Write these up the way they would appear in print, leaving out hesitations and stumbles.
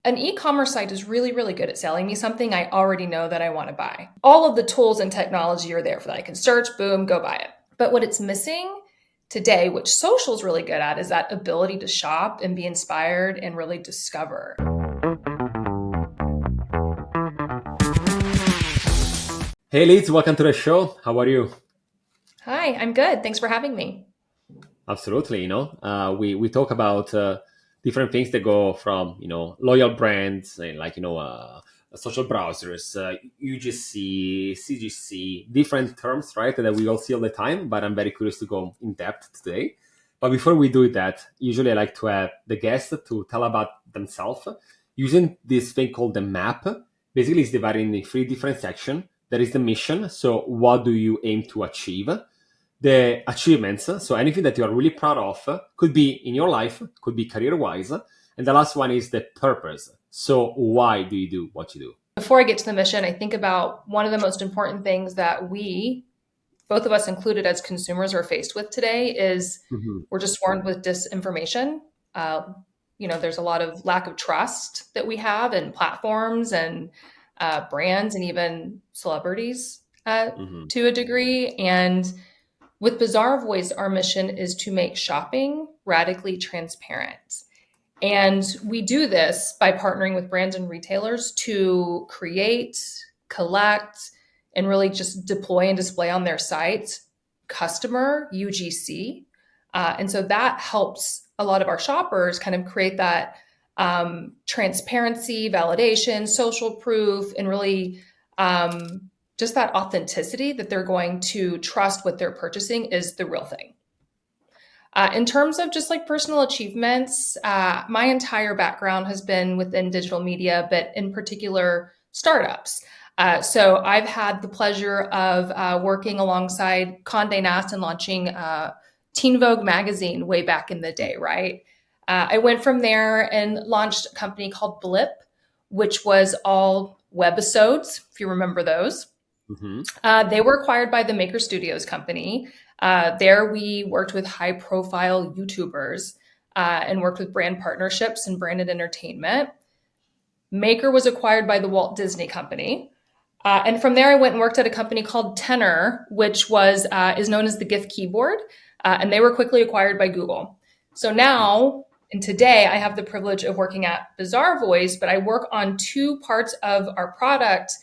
An e-commerce site is really, really good at selling me something I already know that I want to buy. All of the tools and technology are there for that. I can search, boom, go buy it. But what it's missing today, which social is really good at, is that ability to shop and be inspired and really discover. Hey Liz, welcome to the show. How are you? Hi, I'm good. Thanks for having me. Absolutely. We talk about different things that go from loyal brands and social browsers, UGC, CGC, different terms, right? That we all see all the time. But I'm very curious to go in depth today. But before we do that, usually I like to have the guest to tell about themselves using this thing called the map. Basically, it's divided in three different sections. There is the mission. So, what do you aim to achieve? The achievements, so anything that you are really proud of, could be in your life, could be career wise. And the last one is the purpose. So why do you do what you do? Before I get to the mission, I think about one of the most important things that we, both of us included as consumers, are faced with today is Mhm. we're just swarmed with disinformation. There's a lot of lack of trust that we have in platforms and brands and even celebrities Mhm. to a degree. And with Bazaar Voice, our mission is to make shopping radically transparent. And we do this by partnering with brands and retailers to create, collect, and really just deploy and display on their sites customer UGC. And so that helps a lot of our shoppers kind of create that transparency, validation, social proof, and really just that authenticity that they're going to trust what they're purchasing is the real thing. In terms of just like personal achievements, my entire background has been within digital media, but in particular, startups. So I've had the pleasure of working alongside Condé Nast and launching Teen Vogue magazine way back in the day, right? I went from there and launched a company called Blip, which was all webisodes, if you remember those. Mhm. They were acquired by the Maker Studios company. There, we worked with high profile YouTubers and worked with brand partnerships and branded entertainment. Maker was acquired by the Walt Disney Company. And from there, I went and worked at a company called Tenor, which is known as the GIF keyboard, and they were quickly acquired by Google. So now, and today, I have the privilege of working at BazaarVoice, but I work on two parts of our product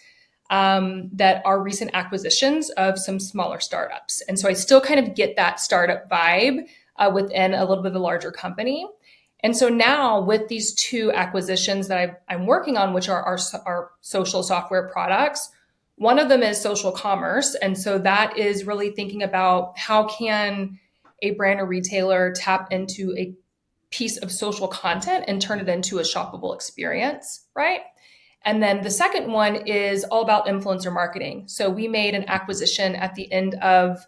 that are recent acquisitions of some smaller startups. And so I still kind of get that startup vibe within a little bit of a larger company. And so now with these two acquisitions that I'm working on, which are our social software products, one of them is social commerce. And so that is really thinking about how can a brand or retailer tap into a piece of social content and turn it into a shoppable experience, right? And then the second one is all about influencer marketing. So we made an acquisition at the end of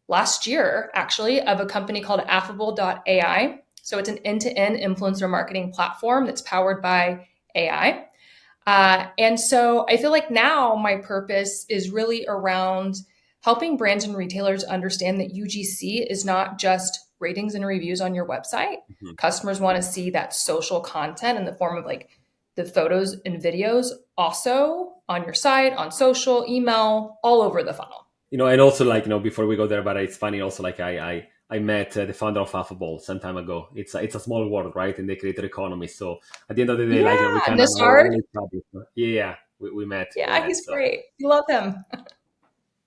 last year, actually, of a company called Affable.ai. So it's an end-to-end influencer marketing platform that's powered by AI. And so I feel like now my purpose is really around helping brands and retailers understand that UGC is not just ratings and reviews on your website. Mhm. Customers want to see that social content in the form of like the photos and videos also on your site, on social, email, all over the funnel. And also before we go there, but it's funny also I met the founder of Affable some time ago. It's a small world, right? And they created economy. So at the end of the day, Yeah, we kind of know Nisard. each other. Yeah, we met. We Yeah, met. he's So great. You love him.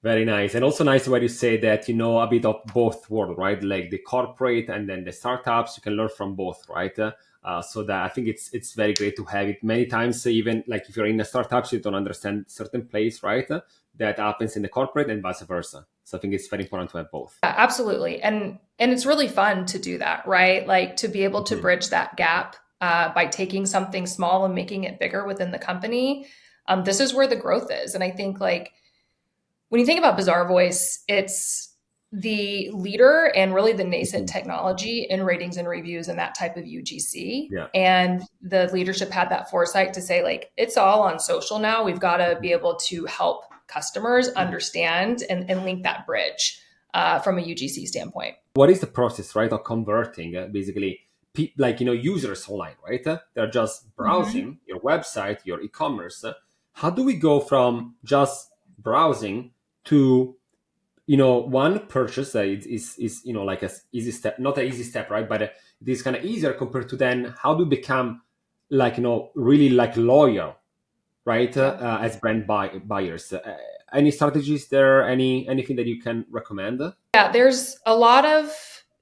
very nice. And also nice where you say that you know a bit of both world, right? Like the corporate and then the startups, you can learn from both, right? So that I think it's very great to have it. Many times, even like if you're in a startup, you don't understand certain place, right? That happens in the corporate and vice versa. So I think it's very important to have both. Yeah, absolutely. And it's really fun to do that, right? Like to be able to Mhm. bridge that gap by taking something small and making it bigger within the company. This is where the growth is. And I think like when you think about Bazaar Voice, it's the leader and really the nascent Mhm. technology in ratings and reviews and that type of UGC. Yeah. And the leadership had that foresight to say, like, it's all on social now. We've got to be able to help customers understand and link that bridge from a UGC standpoint. What is the process, right, of converting basically users online, right? They're just Mhm. browsing your website, your e-commerce. How do we go from just browsing to one purchase that is like a easy step, not an easy step, right? But it is kind of easier compared to then how do we become like really like loyal, right? Yeah. As buyers. Any strategies there? Anything that you can recommend? Yeah, there's a lot of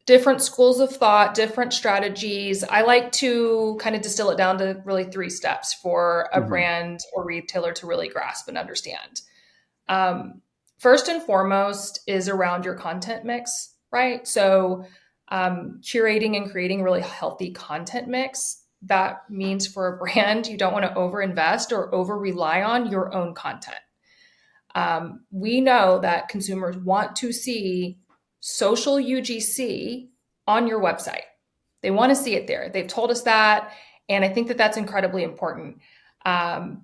different schools of thought, different strategies. I like to kind of distill it down to really three steps for a Hmm. brand or retailer to really grasp and understand. Um, First and foremost is around your content mix, right? So, curating and creating a really healthy content mix. That means for a brand, you don't want to overinvest or over rely on your own content. We know that consumers want to see social UGC on your website. They want to see it there. They've told us that. And I think that that's incredibly important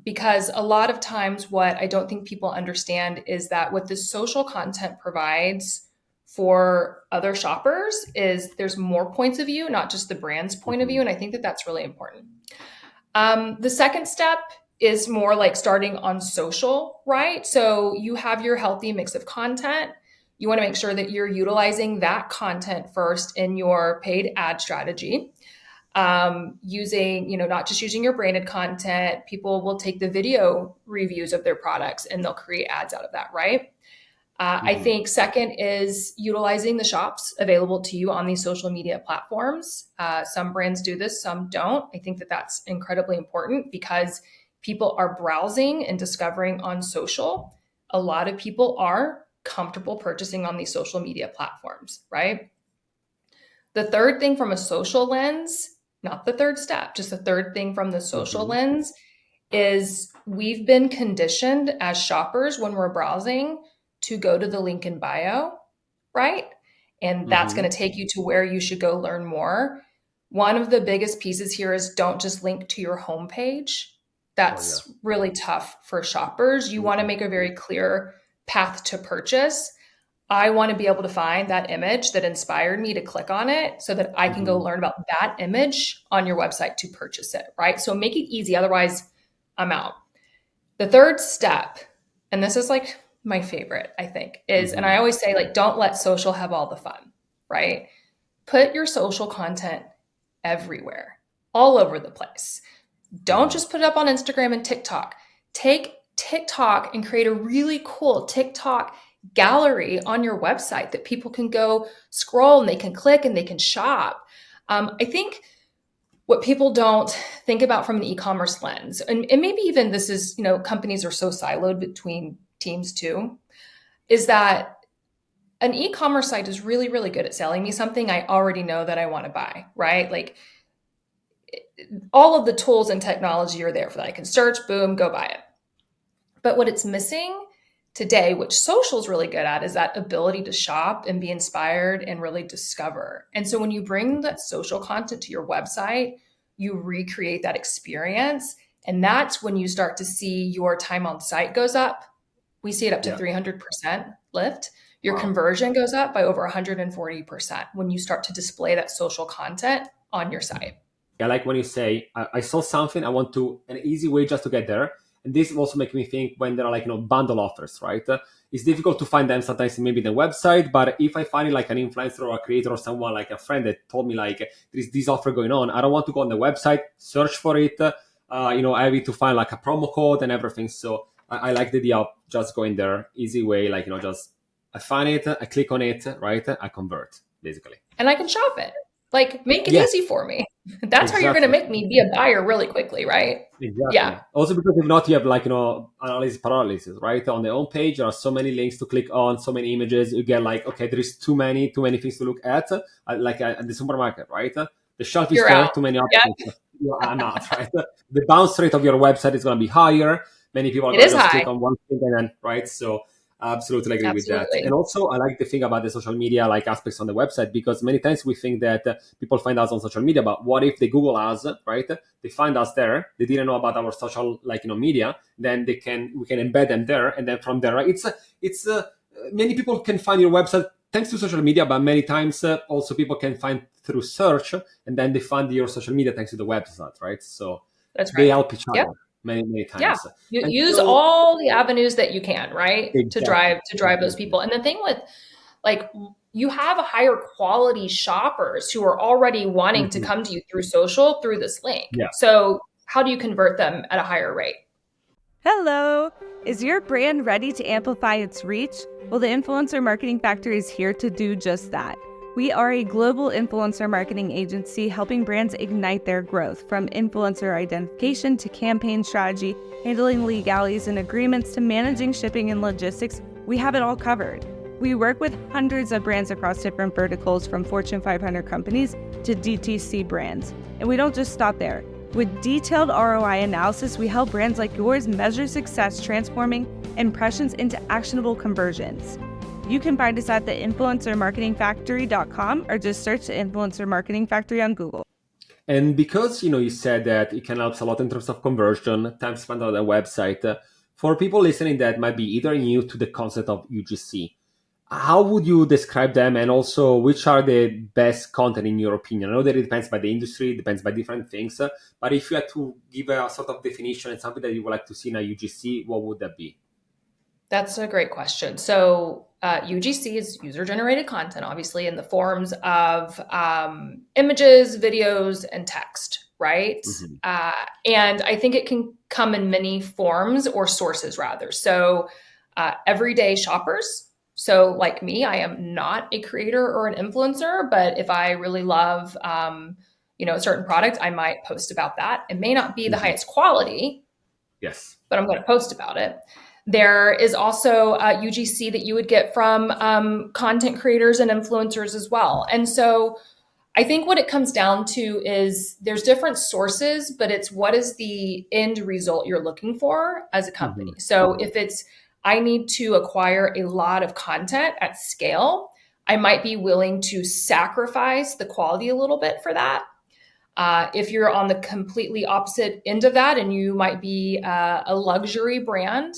because a lot of times, what I don't think people understand is that what the social content provides for other shoppers is there's more points of view, not just the brand's point of Hmm. view. And I think that that's really important. The second step is more like starting on social, right? So you have your healthy mix of content. You want to make sure that you're utilizing that content first in your paid ad strategy. Using, not just using your branded content, people will take the video reviews of their products and they'll create ads out of that, right? I Hmm. think second is utilizing the shops available to you on these social media platforms. Some brands do this, some don't. I think that that's incredibly important because people are browsing and discovering on social. A lot of people are comfortable purchasing on these social media platforms, right? The third thing from a social lens, not the third step, just the third thing from the social Hmm. lens is we've been conditioned as shoppers when we're browsing to go to the link in bio, right? And that's going Hmm. to take you to where you should go learn more. One of the biggest pieces here is don't just link to your homepage. Oh yeah. That's really tough for shoppers. You want to Hmm. make a very clear path to purchase. I want to be able to find that image that inspired me to click on it so that I can go Hmm. learn about that image on your website to purchase it, right? So make it easy. Otherwise, I'm out. The third step, and this is like my favorite, I think, is, and Hmm. I always say, like, don't let social have all the fun, right? Put your social content everywhere, all over the place. Don't Hmm. just put it up on Instagram and TikTok. Take TikTok and create a really cool TikTok gallery on your website that people can go scroll and they can click and they can shop. I think what people don't think about from an e-commerce lens, and maybe even this is, companies are so siloed between teams too, is that an e-commerce site is really, really good at selling me something I already know that I want to buy, right? Like all of the tools and technology are there for that. I can search, boom, go buy it. But what it's missing today, which social is really good at, is that ability to shop and be inspired and really discover. And so when you bring that social content to your website, you recreate that experience. And that's when you start to see your time on site goes up. We see it up to Yeah. 300% lift. Your Wow. conversion goes up by over 140% when you start to display that social content on your site. I like when you say, I saw something, I want to, an easy way just to get there. And this also makes me think when there are like, bundle offers, right? It's difficult to find them sometimes maybe the website, but if I find it like an influencer or a creator or someone like a friend that told me like, there's this offer going on, I don't want to go on the website, search for it, I have to find like a promo code and everything. So I like the idea of just going there, easy way, like, just I find it, I click on it, right? I convert basically. And I can shop it. Like, make it Yeah, easy for me. That's how you're going to exactly. make me be a buyer really quickly, right? Yeah, Exactly. Also because if not, you have like, analysis paralysis, right? On the home page, there are so many links to click on, so many images. You get like, okay, there is too many things to look at. Like at the supermarket, right? The shelf is you're there, out. too many Yeah, options. I'm out, right? The bounce rate of your website is going to be higher. Many people are it going is to just high. click on one thing and then, right? So I absolutely agree with that. And Absolutely. also, I like the thing about the social media like aspects on the website because many times we think that people find us on social media, but what if they Google us, right? They find us there. They didn't know about our social like media. Then we can embed them there, and then from there, right? It's many people can find your website thanks to social media, but many times also people can find through search, and then they find your social media thanks to the website, right? So That's they right. help each Yep. other many Yeah. times. You And use so all the avenues that you can, right? exactly, To drive those exactly. people. And the thing with like you have a higher quality shoppers who are already wanting to Mhm. come to you through social through this link. Yeah. So how do you convert them at a higher rate? Hello! Is your brand ready to amplify its reach? Well, the Influencer Marketing Factory is here to do just that. We are a global influencer marketing agency helping brands ignite their growth, from influencer identification to campaign strategy, handling legalities and agreements to managing shipping and logistics. We have it all covered. We work with hundreds of brands across different verticals, from Fortune 500 companies to DTC brands. And we don't just stop there. With detailed ROI analysis, we help brands like yours measure success, transforming impressions into actionable conversions. You can find us at the influencermarketingfactory.com or just search the Influencer Marketing Factory on Google. And because you said that it can help a lot in terms of conversion, time spent on the website, for people listening that might be either new to the concept of UGC, how would you describe them, and also which are the best content in your opinion? I know that it depends by the industry, it depends by different things, but if you had to give a sort of definition and something that you would like to see in a UGC, what would that be? That's a great question. So, UGC is user generated content, obviously, in the forms of images, videos, and text, right? Hmm. And I think it can come in many forms or sources, rather. So, everyday shoppers. So, like me, I am not a creator or an influencer, but if I really love, a certain product, I might post about that. It may not be the Hmm. highest quality, Yes. but I'm going to post about it. There is also UGC that you would get from content creators and influencers as well. And so I think what it comes down to is there's different sources, but it's what is the end result you're looking for as a Hmm. company. So if it's, I need to acquire a lot of content at scale, I might be willing to sacrifice the quality a little bit for that. If you're on the completely opposite end of that and you might be a luxury brand,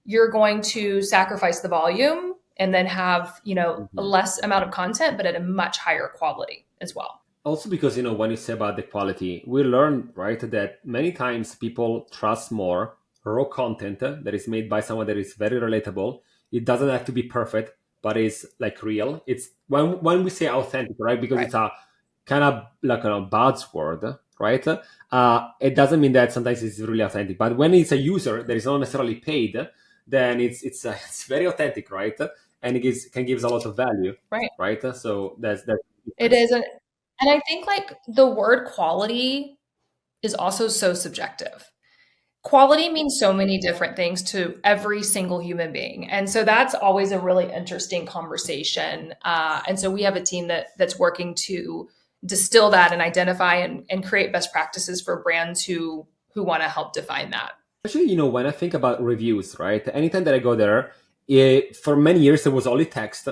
you're going to sacrifice the volume and then have, a Hmm. less amount of content, but at a much higher quality as well. Also, because when you say about the quality, we learned, right, that many times people trust more raw content that is made by someone that is very relatable. It doesn't have to be perfect, but it's like real. It's when we say authentic, right, because Right. it's a kind of like a buzzword, right? It doesn't mean that sometimes it's really authentic, but when it's a user that is not necessarily paid, then it's very authentic, right? And can gives a lot of value, Right. right? So that's the It difference. is. And I think like the word quality is also so subjective. Quality means so many different things to every single human being. And so that's always a really interesting conversation. And so we have a team that's working to distill that and identify and create best practices for brands who want to help define that. Actually, when I think about reviews, right? Anytime that I go there, for many years it was only text,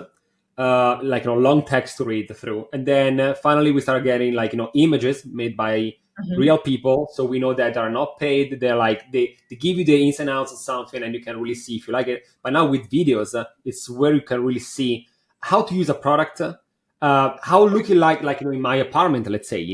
like long text to read through, and then finally we started getting like images made by Mhm. real people, so we know that are not paid. They're like they give you the ins and outs of something, and you can really see if you like it. But now with videos, it's where you can really see how to use a product. How looking like in my apartment, let's say,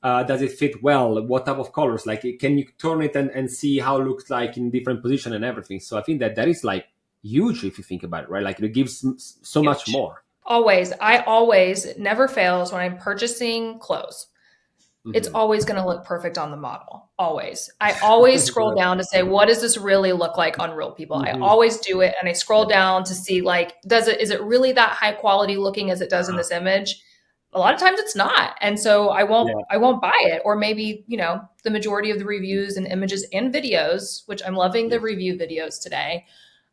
does it fit well, what type of colors, like can you turn it and see how it looks like in different position and everything. So I think that is like huge if you think about it, right? Like it gives so much Huge. more. Always. I always, it never fails when I'm purchasing clothes. It's Hmm. always going to look perfect on the model. Always. I always scroll down to say, what does this really look like on real people? I Hmm. always do it. And I scroll down to see like, is it really that high quality looking as it does in this image? A lot of times it's not. And so Yeah. I won't buy it. Or maybe, the majority of the reviews and images and videos, which I'm loving the Yes. review videos today,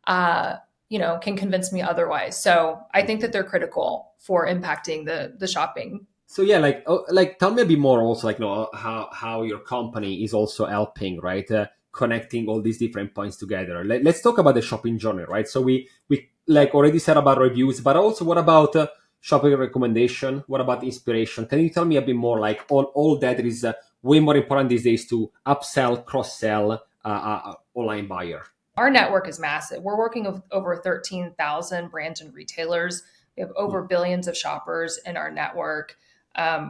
can convince me otherwise. So I think that they're critical for impacting the shopping. So yeah, like tell me a bit more also, like how your company is also helping, right? Connecting all these different points together. Let's talk about the shopping journey, right? So we like already said about reviews, but also what about shopping recommendation? What about inspiration? Can you tell me a bit more, like all that is way more important these days to upsell, cross sell, online buyer? Our network is massive. We're working with over 13,000 brands and retailers. We We have over billions of shoppers in our network,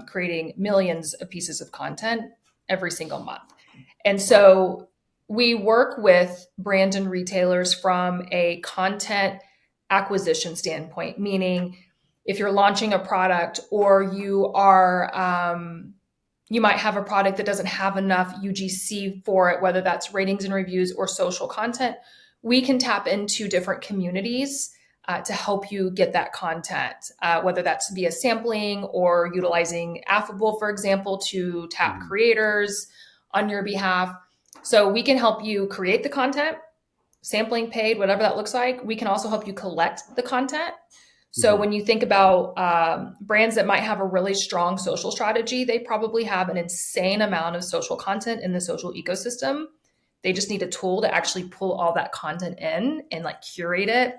creating millions of pieces of content every single month. And so we work with brands and retailers from a content acquisition standpoint, meaning if you're launching a product or you might have a product that doesn't have enough UGC for it, whether that's ratings and reviews or social content, we can tap into different communities to help you get that content, whether that's via sampling or utilizing Affable, for example, to tap creators on your behalf. So we can help you create the content, sampling, paid, whatever that looks like. We can also help you collect the content. So when you think about brands that might have a really strong social strategy, they probably have an insane amount of social content in the social ecosystem. They just need a tool to actually pull all that content in and like curate it,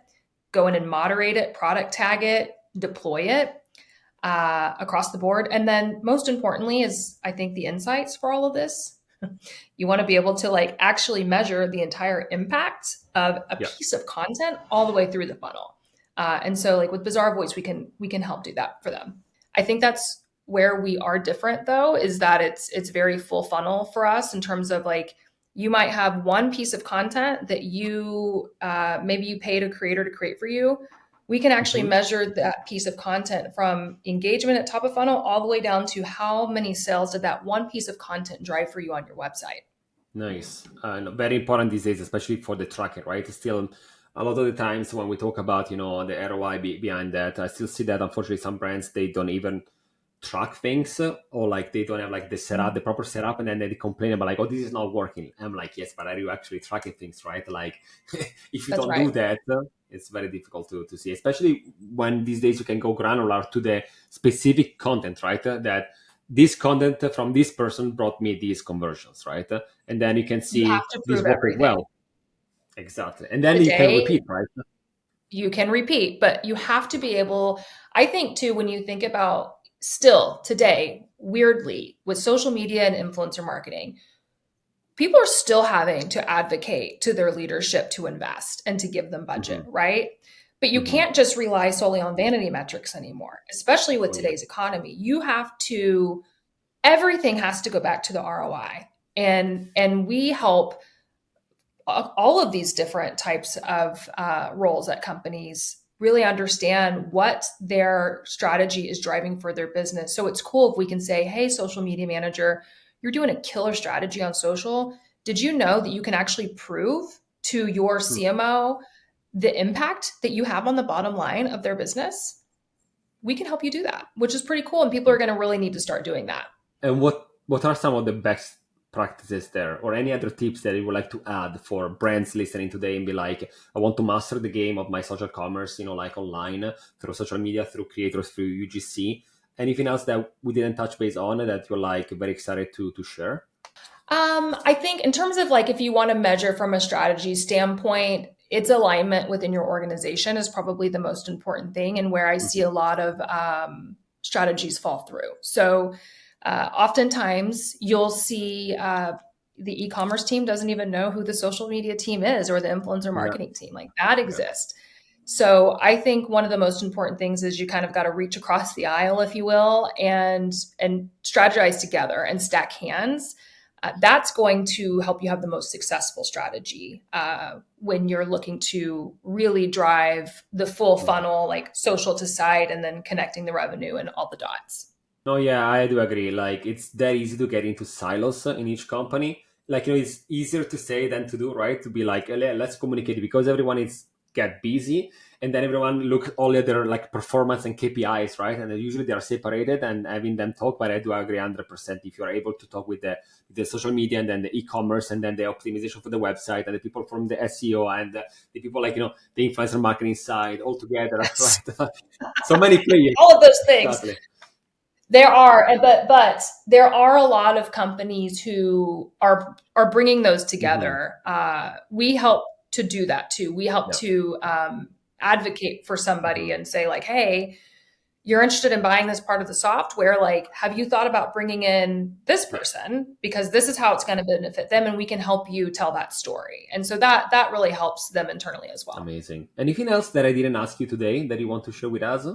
go in and moderate it, product tag it, deploy it across the board. And then most importantly is, I think, the insights for all of this. You want to be able to like actually measure the entire impact of a piece of content all the way through the funnel. And so like with BazaarVoice, we can help do that for them. I think that's where we are different though, is that it's very full funnel for us in terms of like, you might have one piece of content that maybe you paid a creator to create for you. We can actually measure that piece of content from engagement at top of funnel all the way down to how many sales did that one piece of content drive for you on your website. Nice. Very important these days, especially for the tracker, right? Still, a lot of the times when we talk about, the ROI behind that, I still see that unfortunately some brands, they don't even track things, or like they don't have like the proper setup, and then they complain about like, oh, this is not working. I'm like, yes, but are you actually tracking things, right? Like if you don't do that, it's very difficult to see, especially when these days you can go granular to the specific content, right? That this content from this person brought me these conversions, right? And then you can see this working well. Exactly. And then you can repeat, right? You can repeat, but you have to be able, I think too, when you think about still today, weirdly, with social media and influencer marketing, people are still having to advocate to their leadership to invest and to give them budget, right? But you can't just rely solely on vanity metrics anymore, especially with today's economy. Everything has to go back to the ROI. And we help all of these different types of roles at companies really understand what their strategy is driving for their business. So it's cool if we can say, hey, social media manager, you're doing a killer strategy on social. Did you know that you can actually prove to your CMO the impact that you have on the bottom line of their business? We can help you do that, which is pretty cool. And people are going to really need to start doing that. And what are some of the best practices there, or any other tips that you would like to add for brands listening today and be like, I want to master the game of my social commerce, like online, through social media, through creators, through UGC? Anything else that we didn't touch base on that you're like very excited to share? I think in terms of like, if you want to measure from a strategy standpoint, its alignment within your organization is probably the most important thing, and where I see a lot of strategies fall through. So oftentimes you'll see the e-commerce team doesn't even know who the social media team is, or the influencer marketing team, like that exists. So I think one of the most important things is you kind of got to reach across the aisle, if you will, and strategize together and stack hands. That's going to help you have the most successful strategy when you're looking to really drive the full funnel, like social to site, and then connecting the revenue and all the dots. No, yeah, I do agree. Like, it's that easy to get into silos in each company. Like, it's easier to say than to do, right? To be like, let's communicate, because everyone is get busy, and then everyone look only at their like performance and KPIs, right? And usually they are separated, and having them talk. But I do agree 100%. If you are able to talk with the social media, and then the e-commerce, and then the optimization for the website, and the people from the SEO, and the people like the influencer marketing side all together, right? So many players. All of those things. Exactly. There are, but there are a lot of companies who are bringing those together. We help to do that too. We help to advocate for somebody and say like, hey, you're interested in buying this part of the software. Like, have you thought about bringing in this person? Because this is how it's going to benefit them, and we can help you tell that story. And so that really helps them internally as well. Amazing. Anything else that I didn't ask you today that you want to share with us?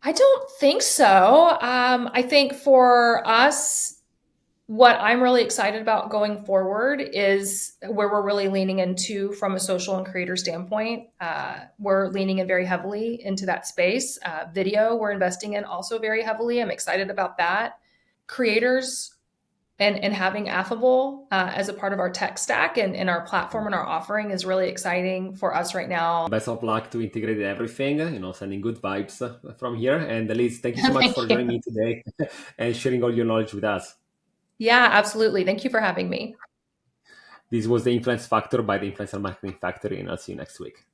I don't think so. I think for us, what I'm really excited about going forward is where we're really leaning into from a social and creator standpoint. We're leaning in very heavily into that space. Video, we're investing in also very heavily. I'm excited about that. Creators and having Affable as a part of our tech stack and our platform and our offering is really exciting for us right now. Best of luck to integrate everything, sending good vibes from here. And Liz, thank you so much Thank for you. joining me today and sharing all your knowledge with us. Yeah, absolutely. Thank you for having me. This was the Influence Factor by the Influencer Marketing Factory, and I'll see you next week.